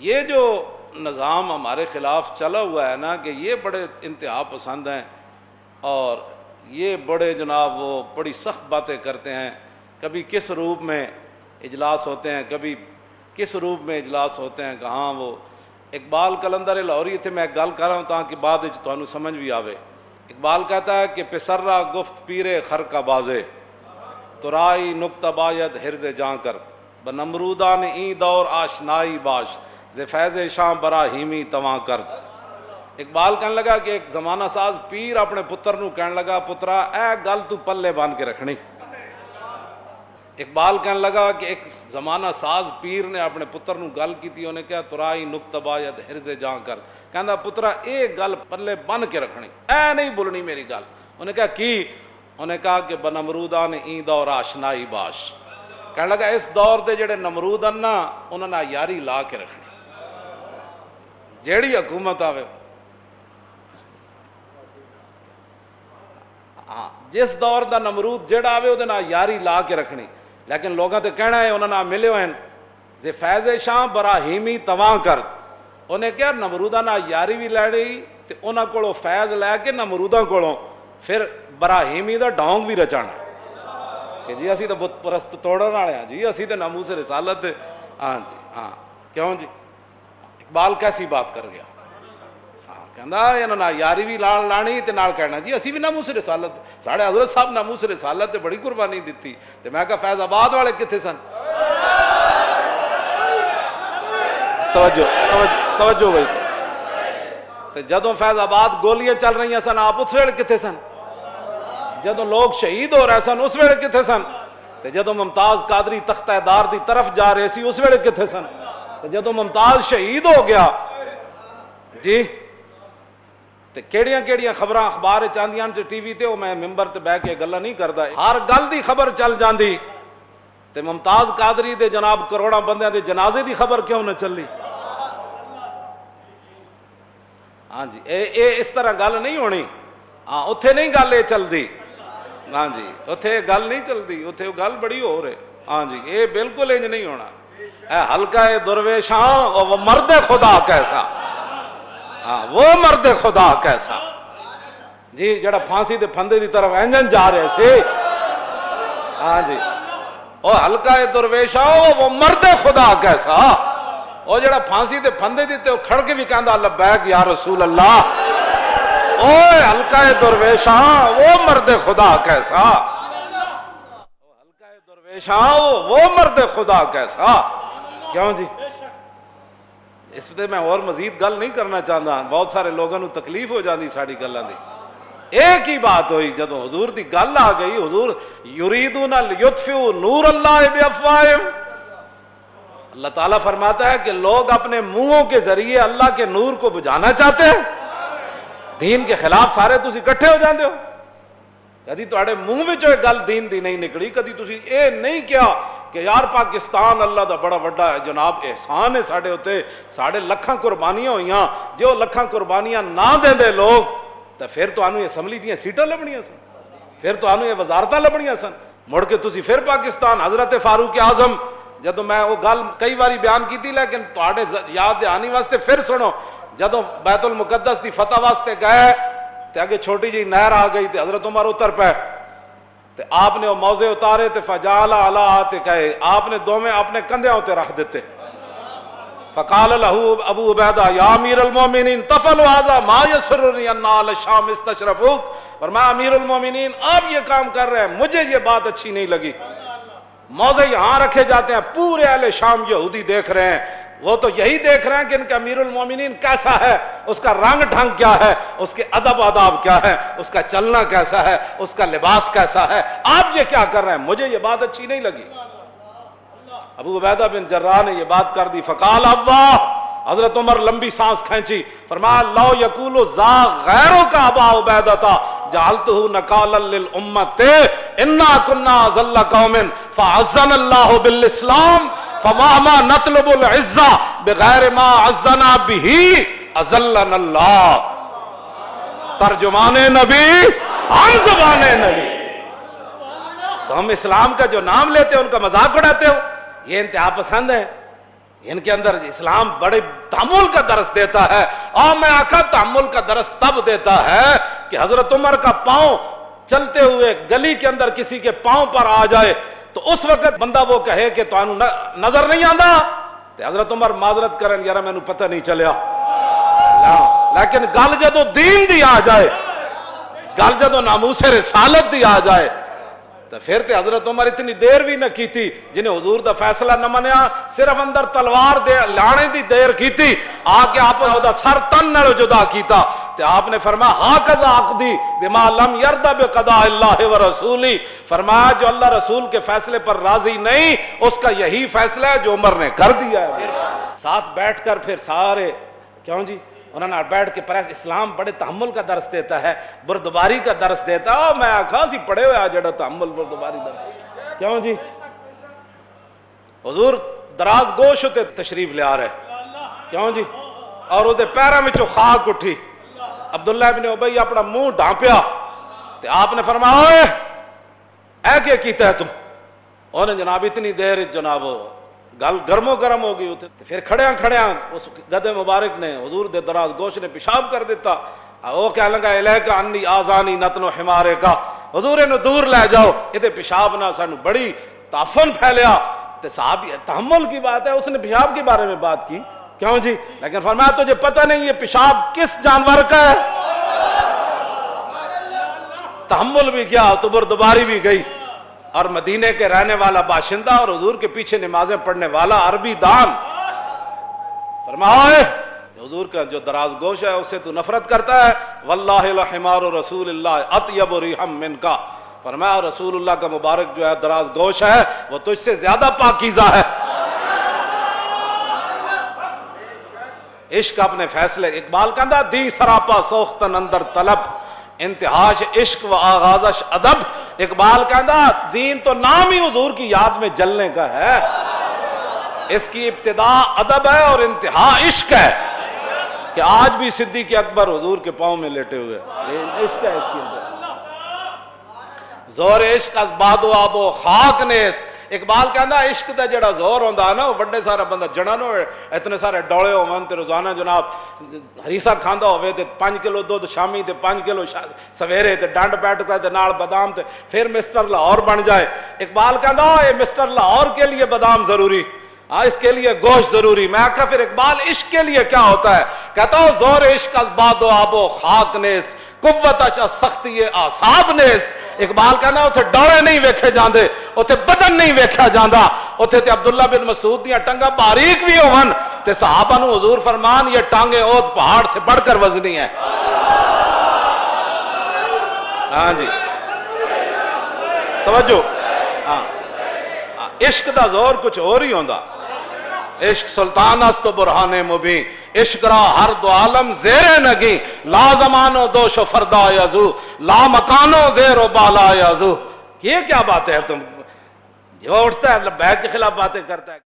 یہ جو نظام ہمارے خلاف چلا ہوا ہے نا کہ یہ بڑے انتہا پسند ہیں اور یہ بڑے جناب وہ بڑی سخت باتیں کرتے ہیں، کبھی کس روپ میں اجلاس ہوتے ہیں، کبھی کس روپ میں اجلاس ہوتے ہیں، کہاں وہ اقبال کلندر لاہوری تھے، میں ایک گل کر رہا ہوں تاکہ بعد وچ تانوں سمجھ بھی آوے۔ اقبال کہتا ہے کہ پسرا گفت پیرے خر کا بازے ترائی نکتہ باید حرز جاں کر بنمرودان این دور آشنائی باش ز فیض شاں براہیمی تواں کرد۔ اقبال کہنے لگا کہ ایک زمانہ ساز پیر اپنے پتر نو کہنے لگا پترا اے گل تو پلے بان کے رکھنی۔ اقبال کہنے لگا کہ ایک زمانہ ساز پیر نے اپنے پتر نو گل کی تھی، انہیں کہا ترائی نکتہ باید حرز جاں کر، کہندا پترا اے گل پلے بن کے رکھنی، اے نہیں بولنی میری گل۔ انہیں کہا کی؟ انہیں کہا کہ بنمرودان این دور آشنائی باش، کہنے لگا اس دور دے جڑے نمرود ہیں نا انہوں نے یاری لا کے رکھنی، جیڑی حکومت آوے جس دور دا نمرود جڑا آوے وہ یاری لا کے رکھنی، لیکن لوگوں تے کہنا ہے انہوں نے ملے ہوئے زی فیض شاں براہیمی تواں کرد۔ انہیں کیا نمرودہ نہ یاری بھی لے رہی تے انہاں کولوں فیض لے کے نمروداں کولوں پھر براہیمی دا ڈھونگ بھی رچانا کہ جی اسی تو بت پرست توڑن والے ہیں، جی اسی تو ناموس رسالت، ہاں جی ہاں کیوں جی۔ اقبال کیسی بات کر گیا، کہندا انہاں نہ یاری بھی لانی تے نال کہنا جی اسی بھی ناموس رسالت، ساڑھے حضرت صاحب ناموس رسالت تے بڑی قربانی دیتی، تے میں کہا فیض آباد والے کتھے سن؟ توجہ ہوئی تے جدوں فیض آباد گولیاں چل رہی سن آپ اس ویلے کتھے سن؟ جدوں لوگ شہید ہو رہے سن اس ویلے کتھے سن؟ تے جدوں ممتاز قادری تختہ دار دی طرف جا رہے سی اس ویلے کتھے سن؟ تے جدوں ممتاز شہید ہو گیا جی تے کیڑیاں خبراں اخبار چاندیاں تے ٹی وی تے، میں ممبر تے بیٹھ کے گلاں نہیں کردا، ہر گل دی خبر چل جاندی تے ممتاز قادری دے جناب کروڑاں بندیاں دے جنازے دی خبر کیوں نہ چلی؟ ہاں جی اے اس طرح گل نہیں ہونی، ہاں اتھے نہیں گل اے چلدی، ہاں جی اتھے گل نہیں چلدی، اتھے گل بڑی ہو رہے، ہاں جی اے بالکل انج نہیں ہونا۔ اے حلقہ درویشاں وہ مرد خدا کیسا، ہاں وہ مرد خدا کیسا جی جڑا پھانسی دے پھندے دی طرف انجن جا رہے سے، ہاں جی او حلقہ درویشاں وہ مرد خدا کیسا، او جڑا پھانسی دے پھندے دیتے وہ کھڑ کے بھی کہندا لبیک یا رسول اللہ، اوے حلقہ درویشاں وہ مرد خدا کیسا، حلقہ درویشاں وہ مرد خدا کیسا، کیوں جی؟ اس پہ میں اور مزید گل نہیں کرنا چاہتا، بہت سارے لوگوں کو تکلیف ہو جاتی ساری گلاں دی۔ ایک ہی بات ہوئی جدوں حضور دی گل آ گئی، حضور یریدون لیطفئوا نور اللہ بافواہہم، اللہ تعالیٰ فرماتا ہے کہ لوگ اپنے منہوں کے ذریعے اللہ کے نور کو بجھانا چاہتے ہیں، دین کے خلاف سارے تسی اکٹھے ہو جاندے ہو، کدی تواڈے منہ وچوں ایک گل دین دی نہیں نکلی، کدی تسی اے نہیں کیا کہ یار پاکستان اللہ دا بڑا وڈا ہے جناب، احسان ہے ساڈے اوتے، ساڈے لکھاں قربانیاں ہوئیاں، جو لکھاں قربانیاں نہ دیندے لوگ تے پھر تانوں اسمبلی دیاں سیٹاں لبنیاں سن، پھر تانوں یہ وزارتاں لبنیاں سن، مڑ کے تسی پھر پاکستان حضرت فاروق اعظم، جدوں میں وہ گل کئی باری بیان کی تھی لیکن تواڈے یاد آنی واسطے پھر سنو، جدوں بیت المقدس دی فتح واسطے گئے تے اگے چھوٹی جی نہر آ گئی تے حضرت عمر اتر پے تے آپ نے وہ موزے اتارے تے فجعل علی عاتقہ، آپ نے دوویں اپنے کندھیاں تے رکھ دیتے، فقال له ابو عبیدہ یا امیر المومنین تفعل هذا ما یسرنی ان اہل الشام استشرفوک، فرمایا امیر المومنین آپ یہ کام کر رہے ہیں، مجھے یہ بات اچھی نہیں لگی، موزے یہاں رکھے جاتے ہیں، پورے اہل شام یہودی دیکھ رہے ہیں، وہ تو یہی دیکھ رہے ہیں کہ ان کا امیر المومنین کیسا ہے، اس کا رنگ ڈھنگ کیا ہے، اس کے ادب آداب کیا ہے، اس کا چلنا کیسا ہے، اس کا لباس کیسا ہے، آپ یہ کیا کر رہے ہیں، مجھے یہ بات اچھی نہیں لگی۔ ابو عبیدہ بن جراح نے یہ بات کر دی، فقال اللہ، حضرت عمر لمبی سانس کھینچی، فرمایا لو یقول ذا غیروں کا ابا عبیدہ جعلتہ نکالا للامت انا کنا ذل قوم فعزنا اللہ بالاسلام فمہما نطلب العزہ بغیر ما عزنا به اذلنا اللہ۔ ترجمان نبی ہم زبان نبی، تو ہم اسلام کا جو نام لیتے ہیں ان کا مذاق اڑاتے ہو، یہ انتہا پسند ہے، ان کے اندر اسلام بڑے تحمل کا درس دیتا ہے. اور میں آقا تحمل کا درس تب دیتا ہے کہ حضرت عمر کا پاؤں چلتے ہوئے گلی کے اندر کسی کے پاؤں پر آ جائے تو اس وقت بندہ وہ کہے کہ تو نظر نہیں آندا، تو حضرت عمر معذرت کرن یار مینوں پتہ نہیں چلیا. لیکن گل جدو دین دی آ جائے، گل جدو ناموس رسالت دی آ جائے تو پھر تے حضرت عمر اتنی دیر بھی نہ کیتی، جنہیں حضور دا فیصلہ نہ منیا، صرف اندر تلوار دے لانے دی دیر کیتی، آ کے آپ نے دا سر تن نال جدا کیتا. تے آپ نے فرمایا ہاکذا عقدی بما لم یرضى بقضاء اللہ ورسولی، فرمایا جو اللہ رسول کے فیصلے پر راضی نہیں اس کا یہی فیصلہ ہے جو عمر نے کر دیا ہے. ساتھ بیٹھ کر پھر سارے کیوں جی انہوں نے بیٹھ کے پریس اسلام بڑے تحمل کا درس دیتا ہے، بردباری کا درس دیتا ہے. میں آخا سی پڑھے ہوئے آ جڑا تحمل بردباری درس کیوں جی. حضور دراز گوش ہوتے تشریف لے آ رہے کیوں جی، اور وہ پیروں میں خاک اٹھی. عبداللہ بن ابی اپنا منہ ڈھانپیا تے آپ نے فرمایا اوئے اے کیا کیتا ہے تم. انہوں نے جناب اتنی دیر جناب گل گرم و گرم ہو گئی اتنے. پھر کھڑیاں کھڑیاں اس گدے مبارک نے حضور دے دراز گوش نے پیشاب کر دیتا. وہ کہہ لگا الیک انی آزانی نتن حمارے کا، حضور انہوں دور لے جاؤ، یہ پیشاب نہ سانو بڑی تعفن پھیلیا. تے صاحب تحمل کی بات ہے، اس نے پیشاب کے بارے میں بات کی کیوں جی، لیکن فرمایا تجھے پتہ نہیں یہ پیشاب کس جانور کا ہے. تحمل بھی کیا تو بردباری بھی گئی. اور مدینے کے رہنے والا باشندہ اور حضور کے پیچھے نمازیں پڑھنے والا عربی دان فرمایا حضور کا جو دراز گوش ہے اس سے تو نفرت کرتا ہے. واللہ لحمار رسول اللہ اطیب ریحا منکا، فرمایا رسول اللہ کا مبارک جو ہے دراز گوش ہے وہ تجھ سے زیادہ پاکیزہ ہے. عشق اپنے فیصلے، اقبال کہندا دی سراپا سوختن اندر طلب، انتہاش عشق و آغازش ادب. اقبال کہندا دین تو نام ہی حضور کی یاد میں جلنے کا ہے، اس کی ابتدا ادب ہے اور انتہا عشق ہے. کہ آج بھی صدیق اکبر حضور کے پاؤں میں لیٹے ہوئے، عشق ہے اس کی اندر. زور عشق از باد و آب و خاک نیست. اقبال کہندا عشق دا جڑا زور ہوندا نا، بڑے سارا بندہ جڑا نہ ہوئے، اتنے سارے ڈولے ہون تے روزانہ جناب ہریسا کھاندا ہوئے تے 5 کلو دودھ شامی تے 5 کلو سویرے تے ڈنڈ بیٹھتا تے نال بادام تے پھر مسٹر لاہور بن جائے. اقبال کہندا یہ مسٹر لاہور کے لیے بادام ضروری، اس کے لیے گوشت ضروری. میں کہا پھر اقبال عشق کے لیے کیا ہوتا ہے؟ کہتا ہوں زور عشق از باد و آب و خاک نیست، قوت از سختی اعصاب نیست. اقبال کہنا اتھے ڈوڑے نہیں ویکھے جاندے، اتھے بدن نہیں ویکھا جاندا. اتھے تے عبداللہ بن مسعود دیاں ٹنگا باریک بھی ہون تے صحابہ نو حضور فرمان یہ ٹانگیں اوت پہاڑ سے بڑھ کر وزنی ہیں. ہاں جی توجہ. ہاں عشق دا زور کچھ اور ہی ہوندا. عشق سلطان است و برہان مبین، عشق را ہر دو عالم زیر نگی، لا زمانو دوش و فردا یزو، لا مکانو زیر و بالا یزو. یہ کیا بات ہے؟ تم جو اٹھتا ہے لبیک کے خلاف باتیں کرتا ہے.